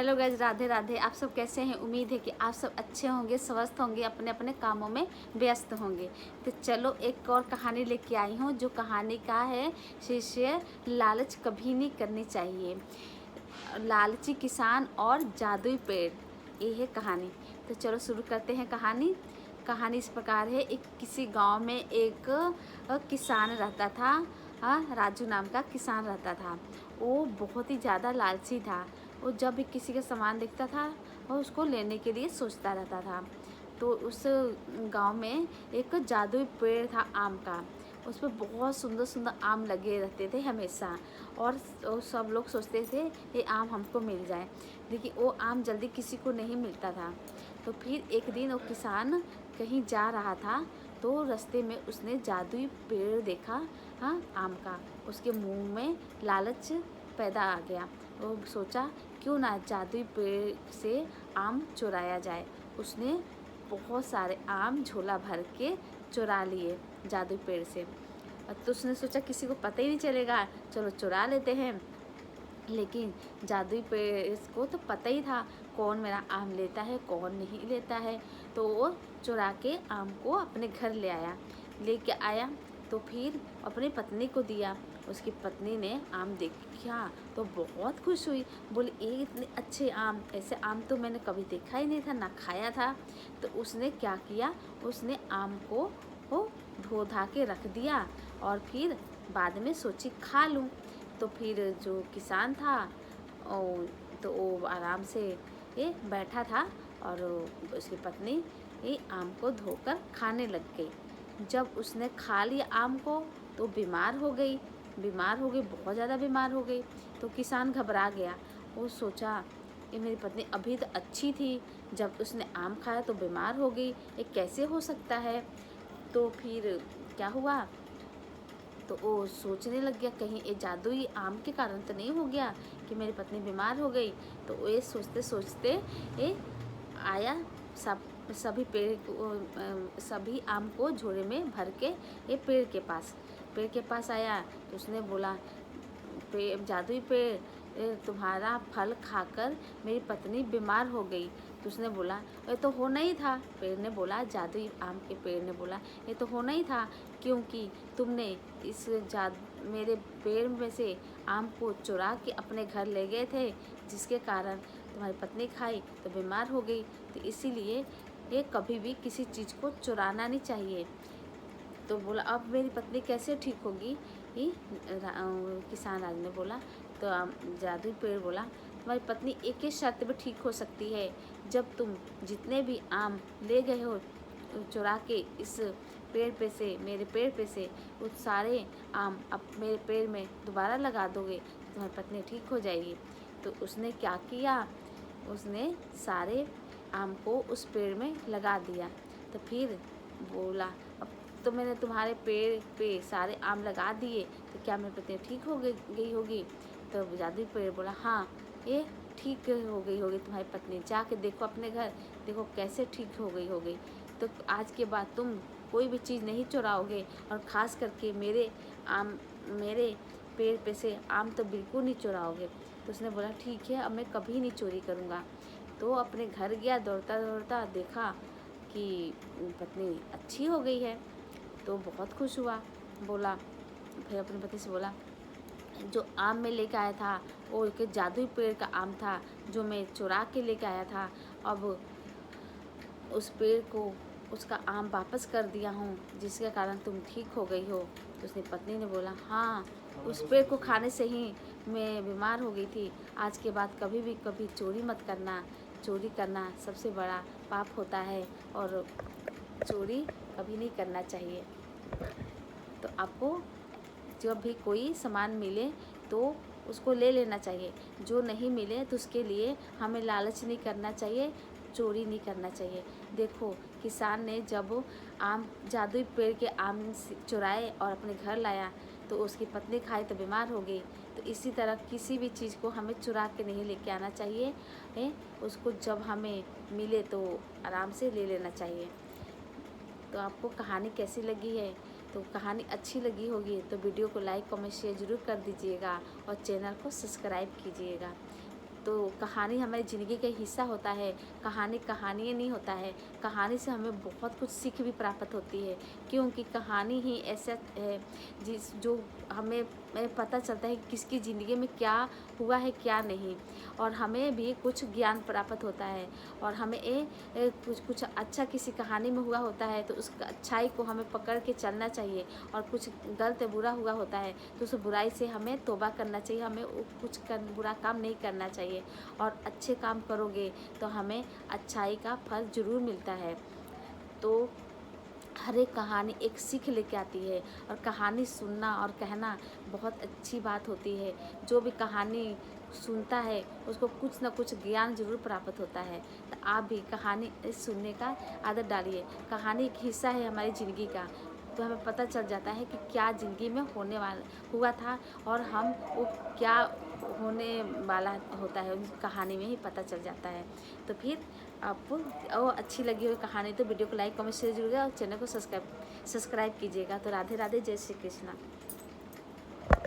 Hello guys, Radhe Radhe. आप सब कैसे हैं? उम्मीद है कि आप सब अच्छे होंगे, स्वस्थ होंगे, अपने अपने कामों में व्यस्त होंगे। तो चलो एक और कहानी लेके आई हूँ, जो कहानी का है शीर्षक लालच कभी नहीं करनी चाहिए। लालची किसान और जादुई पेड़, ये है कहानी। तो चलो शुरू करते हैं कहानी। कहानी इस प्रकार है। एक किसी गांव में एक किसान रहता था। राजू नाम का किसान रहता था। वो बहुत ही ज़्यादा लालची था। वो जब भी किसी का सामान देखता था वो उसको लेने के लिए सोचता रहता था। तो उस गांव में एक जादुई पेड़ था आम का। उस पर बहुत सुंदर सुंदर आम लगे रहते थे हमेशा। और सब लोग सोचते थे ये आम हमको मिल जाए, लेकिन वो आम जल्दी किसी को नहीं मिलता था। तो फिर एक दिन वो किसान कहीं जा रहा था, तो रास्ते में उसने जादुई पेड़ देखा। आम का। उसके मुंह में लालच पैदा आ गया। वो सोचा क्यों ना जादुई पेड़ से आम चुराया जाए। उसने बहुत सारे आम झोला भर के चुरा लिए जादुई पेड़ से। तो उसने सोचा किसी को पता ही नहीं चलेगा, चलो चुरा लेते हैं। लेकिन जादुई पेड़ को तो पता ही था कौन मेरा आम लेता है कौन नहीं लेता है। तो वो चुरा के आम को अपने घर लेके आया। तो फिर अपनी पत्नी को दिया। उसकी पत्नी ने आम देखा तो बहुत खुश हुई। बोली ये इतने अच्छे आम, ऐसे आम तो मैंने कभी देखा ही नहीं था, ना खाया था। तो उसने क्या किया, उसने आम को वो धो धा के रख दिया और फिर बाद में सोची खा लूँ। तो फिर जो किसान था तो वो आराम से ये बैठा था और उसकी पत्नी ये आम को धोकर खाने लग गई। जब उसने खा लिया आम को तो बीमार हो गई, बहुत ज़्यादा बीमार हो गई। तो किसान घबरा गया। वो सोचा ये मेरी पत्नी अभी तो अच्छी थी, जब उसने आम खाया तो बीमार हो गई, ये कैसे हो सकता है। तो फिर क्या हुआ, तो वो सोचने लग गया कहीं ये जादुई आम के कारण तो नहीं हो गया कि मेरी पत्नी बीमार हो गई। तो ये सोचते सोचते ये आया, सभी आम को झोले में भर के ये पेड़ के पास आया। तो उसने बोला जादुई पेड़, तुम्हारा फल खाकर मेरी पत्नी बीमार हो गई। तो उसने बोला ये तो होना ही था। पेड़ ने बोला, जादुई आम के पेड़ ने बोला ये तो होना ही था, क्योंकि तुमने मेरे पेड़ में से आम को चुरा के अपने घर ले गए थे, जिसके कारण तुम्हारी पत्नी खाई तो बीमार हो गई। तो इसीलिए ये कभी भी किसी चीज़ को चुराना नहीं चाहिए। तो बोला अब मेरी पत्नी कैसे ठीक होगी, किसान राज ने बोला। तो जादुई पेड़ बोला तुम्हारी पत्नी एक ही शर्त पे ठीक हो सकती है, जब तुम जितने भी आम ले गए हो चुरा के इस पेड़ पे से, मेरे पेड़ पे से, उस सारे आम अब मेरे पेड़ में दोबारा लगा दोगे तो तुम्हारी पत्नी ठीक हो जाएगी। तो उसने क्या किया, उसने सारे आम को उस पेड़ में लगा दिया। तो फिर बोला अब तो मैंने तुम्हारे पेड़ पे सारे आम लगा दिए, तो क्या मेरी पत्नी ठीक हो गई होगी। तो जादुई पेड़ बोला हाँ ये ठीक हो गई होगी तुम्हारी पत्नी, जाके देखो अपने घर, देखो कैसे ठीक हो गई होगी। तो आज के बाद तुम कोई भी चीज़ नहीं चुराओगे, और ख़ास करके मेरे पेड़ पे से आम तो बिल्कुल नहीं चुराओगे। तो उसने बोला ठीक है अब मैं कभी नहीं चोरी करूँगा। तो अपने घर गया, दौड़ता दौड़ता देखा कि पत्नी अच्छी हो गई है। तो बहुत खुश हुआ। बोला फिर अपनी पत्नी से बोला जो आम में लेके आया था वो एक जादुई पेड़ का आम था, जो मैं चुरा के लेके आया था। अब उस पेड़ को उसका आम वापस कर दिया हूँ, जिसके कारण तुम ठीक हो गई हो। तो उसने पत्नी ने बोला हाँ उस पेड़ को खाने से ही मैं बीमार हो गई थी। आज के बाद कभी चोरी मत करना। चोरी करना सबसे बड़ा पाप होता है और चोरी कभी नहीं करना चाहिए। तो आपको जब भी कोई सामान मिले तो उसको ले लेना चाहिए, जो नहीं मिले तो उसके लिए हमें लालच नहीं करना चाहिए, चोरी नहीं करना चाहिए। देखो किसान ने जब जादुई पेड़ के आम चुराए और अपने घर लाया तो उसकी पत्नी खाई तो बीमार हो गई। तो इसी तरह किसी भी चीज़ को हमें चुरा के नहीं लेके आना चाहिए, उसको जब हमें मिले तो आराम से ले लेना चाहिए। तो आपको कहानी कैसी लगी है? तो कहानी अच्छी लगी होगी तो वीडियो को लाइक कमेंट शेयर ज़रूर कर दीजिएगा और चैनल को सब्सक्राइब कीजिएगा। तो तो कहानी हमारी ज़िंदगी का हिस्सा होता है। कहानी कहानी नहीं होता है, कहानी से हमें बहुत कुछ सीख भी प्राप्त होती है, क्योंकि कहानी ही ऐसा है जो हमें पता चलता है कि किसकी ज़िंदगी में क्या हुआ है क्या नहीं, और हमें भी कुछ ज्ञान प्राप्त होता है। और हमें कुछ अच्छा किसी कहानी में हुआ होता है तो उस अच्छाई को हमें पकड़ के चलना चाहिए, और कुछ गलत बुरा हुआ होता है तो उस बुराई से हमें तौबा करना चाहिए, हमें बुरा काम नहीं करना चाहिए। और अच्छे काम करोगे तो हमें अच्छाई का फल ज़रूर मिलता है। तो हर एक कहानी एक सीख लेके आती है, और कहानी सुनना और कहना बहुत अच्छी बात होती है। जो भी कहानी सुनता है उसको कुछ ना कुछ ज्ञान ज़रूर प्राप्त होता है। तो आप भी कहानी सुनने का आदत डालिए। कहानी एक हिस्सा है हमारी ज़िंदगी का, तो हमें पता चल जाता है कि क्या ज़िंदगी में होने वाला हुआ था, और हम वो क्या होने वाला होता है, उस कहानी में ही पता चल जाता है। तो फिर आपको अच्छी लगी हो कहानी तो वीडियो को लाइक कमेंट शेयर जरूर, और चैनल को सब्सक्राइब कीजिएगा। तो राधे राधे, जय श्री कृष्णा।